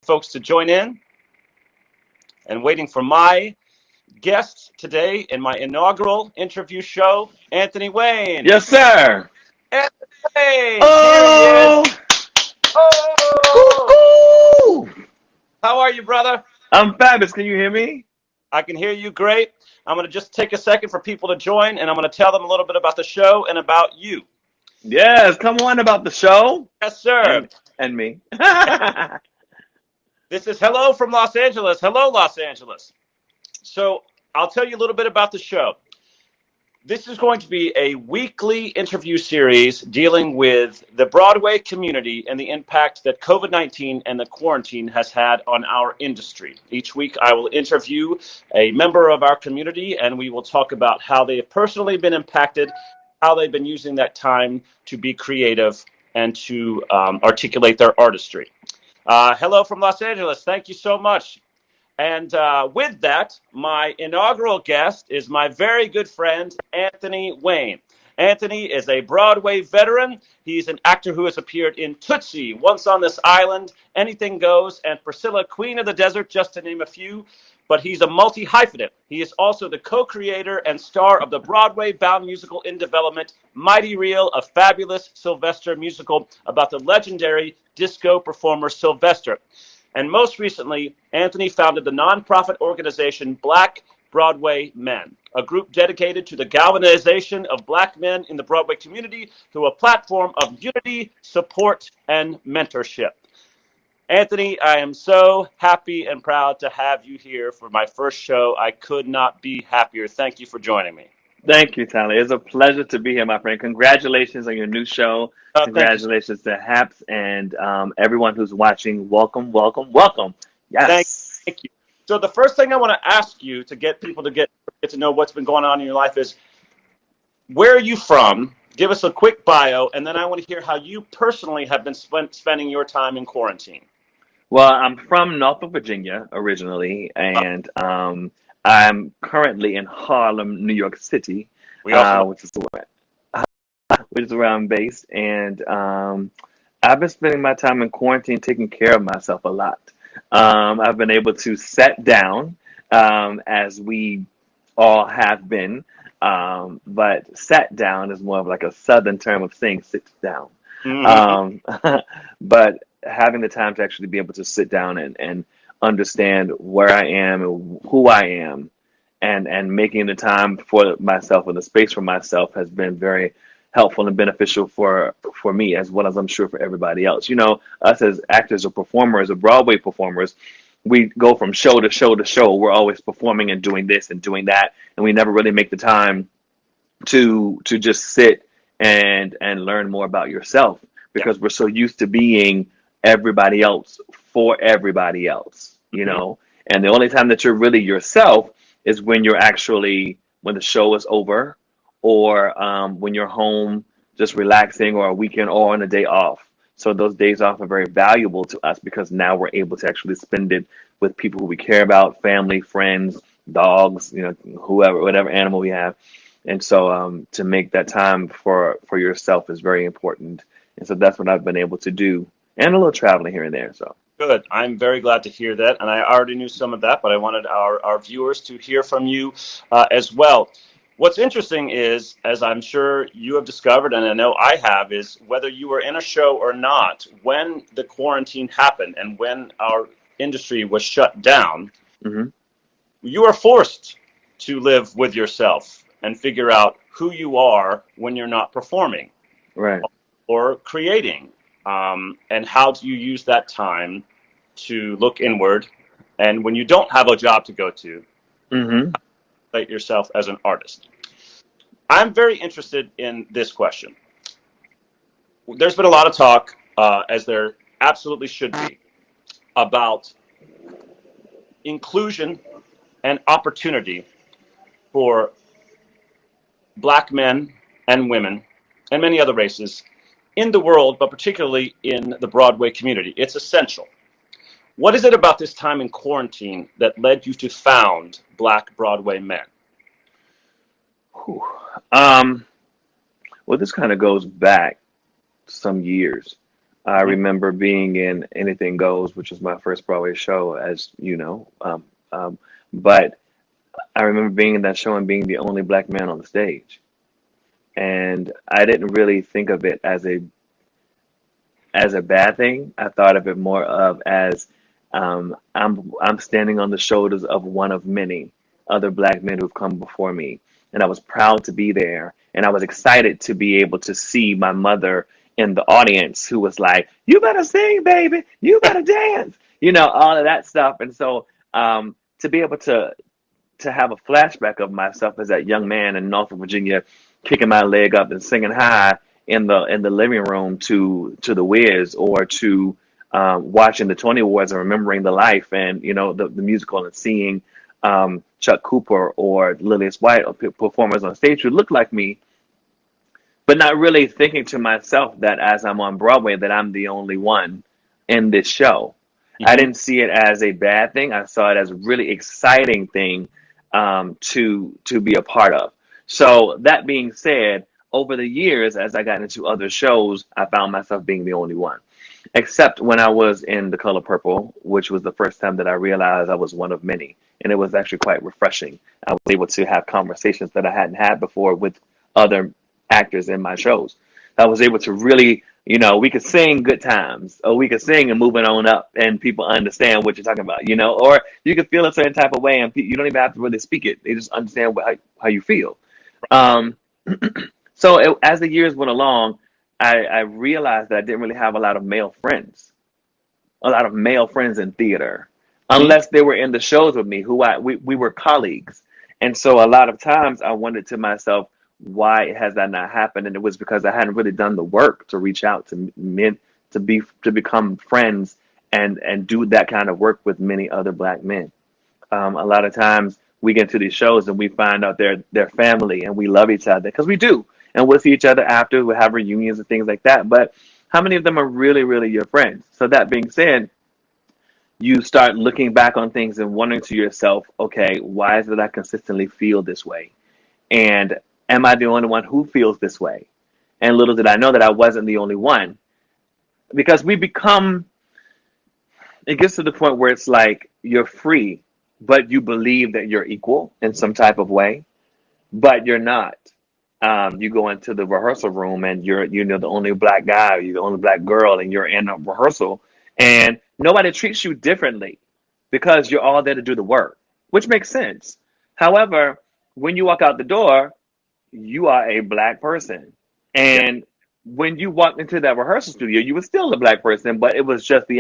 folks to join in and waiting for my guest today in my inaugural interview show, Anthony Wayne. Yes, sir. Anthony Wayne, here he is. Oh, Oh, cuckoo. how are you, brother? I'm fabulous. Can you hear me? I can hear you great. I'm going to just take a second for people to join, and I'm going to tell them a little bit about the show and about you. Yes. Come on about the show Yes, sir. and me. This is Hello from Los Angeles. Hello, Los Angeles. So I'll tell you a little bit about the show. This is going to be a weekly interview series dealing with the Broadway community and the impact that COVID-19 and the quarantine has had on our industry. Each week I will interview a member of our community and we will talk about how they have personally been impacted, how they've been using that time to be creative and to articulate their artistry. Hello from Los Angeles. Thank you so much. And with that, my inaugural guest is my very good friend, Anthony Wayne. Anthony is a Broadway veteran. He's an actor who has appeared in Tootsie, Once on This Island, Anything Goes, and Priscilla, Queen of the Desert, just to name a few. But he's a multi-hyphenate. He is also the co-creator and star of the Broadway-bound musical in development, Mighty Real, a fabulous Sylvester musical about the legendary disco performer Sylvester. And most recently, Anthony founded the nonprofit organization Black Broadway Men, a group dedicated to the galvanization of Black men in the Broadway community through a platform of unity, support, and mentorship. Anthony, I am so happy and proud to have you here for my first show. I could not be happier. Thank you for joining me. Thank you, Tyler. It's a pleasure to be here, my friend. Congratulations on your new show. Thank you. Congratulations to Haps and everyone who's watching. Welcome, welcome, welcome. Thank, Yes. thank you. So the first thing I want to ask you to get people to get to know what's been going on in your life is, where are you from? Give us a quick bio, and then I want to hear how you personally have been spending your time in quarantine. Well, I'm from Norfolk, Virginia originally, Uh, and I'm currently in Harlem, New York City, we also know. which is where I'm based. And I've been spending my time in quarantine taking care of myself a lot. I've been able to set down, as we all have been, but sat down is more of like a southern term of saying sit down. Hmm. Um, but having the time to actually be able to sit down and understand where I am and who I am and making the time for myself and the space for myself has been very helpful and beneficial for me as well as I'm sure for everybody else. You know, us as actors or performers or Broadway performers, we go from show to show to show. We're always performing and doing this and doing that, and we never really make the time to just sit and learn more about yourself Yeah. because we're so used to being everybody else for everybody else, you Hmm. know. And the only time that you're really yourself is when you're actually when the show is over or when you're home just relaxing or a weekend or on a day off. So those days off are very valuable to us because now we're able to actually spend it with people who we care about, family, friends, dogs, you know, whoever, whatever animal we have. And so to make that time for yourself is very important. And so that's what I've been able to do, and a little traveling here and there. So Good. I'm very glad to hear that. And I already knew some of that, but I wanted our viewers to hear from you as well. What's interesting is, as I'm sure you have discovered, and I know I have, is whether you were in a show or not, when the quarantine happened and when our industry was shut down, hmm you are forced to live with yourself and figure out who you are when you're not performing right, or creating. And how do you use that time to look inward? And when you don't have a job to go to, hmm rate yourself as an artist. I'm very interested in this question. There's been a lot of talk, as there absolutely should be, about inclusion and opportunity for Black men and women and many other races in the world, but particularly in the Broadway community. It's essential. What is it about this time in quarantine that led you to found Black Broadway Men? Whew. Um, well, this kind of goes back some years. I Mhm. remember being in Anything Goes, which was my first Broadway show, as you know. But I remember being in that show and being the only black man on the stage. And I didn't really think of it as a bad thing. I thought of it more of as I'm standing on the shoulders of one of many other black men who've come before me, and I was proud to be there, and I was excited to be able to see my mother in the audience, who was like, "You better sing, baby. You better dance." All of that stuff, and so to be able to have a flashback of myself as that young man in Norfolk, Virginia, kicking my leg up and singing high in the living room to the Wiz, or to watching the Tony Awards and remembering the life and the musical, and seeing Chuck Cooper or Lillias White or performers on stage who look like me, but not really thinking to myself that as I'm on Broadway that I'm the only one in this show. I Mhm. didn't see it as a bad thing. I saw it as a really exciting thing to be a part of. So that being said, over the years, as I got into other shows, I found myself being the only one. Except when I was in The Color Purple, which was the first time that I realized I was one of many. And it was actually quite refreshing. I was able to have conversations that I hadn't had before with other actors in my shows. I was able to really, we could sing Good Times, or we could sing and Moving On Up, and people understand what you're talking about, or you could feel a certain type of way, and you don't even have to really speak it. They just understand how you feel. Um, so as the years went along, I realized that I didn't really have a lot of male friends in theater, Mhm. unless they were in the shows with me, we were colleagues. And so a lot of times I wondered to myself, why has that not happened? And it was because I hadn't really done the work to reach out to men, to become friends and do that kind of work with many other black men. A lot of times we get to these shows and we find out they're family and we love each other, because we do. And we'll see each other after, we'll have reunions and things like that. But how many of them are really, really your friends? So that being said, you start looking back on things and wondering to yourself, okay, why is it I consistently feel this way? And am I the only one who feels this way? And little did I know that I wasn't the only one. Because it gets to the point where it's like you're free, but you believe that you're equal in some type of way, but you're not. You go into the rehearsal room and you're the only black guy, or you're the only black girl, and you're in a rehearsal, and nobody treats you differently because you're all there to do the work, which makes sense. However, when you walk out the door, you are a black person, Yeah. and when you walked into that rehearsal studio, you were still a black person, but it was just the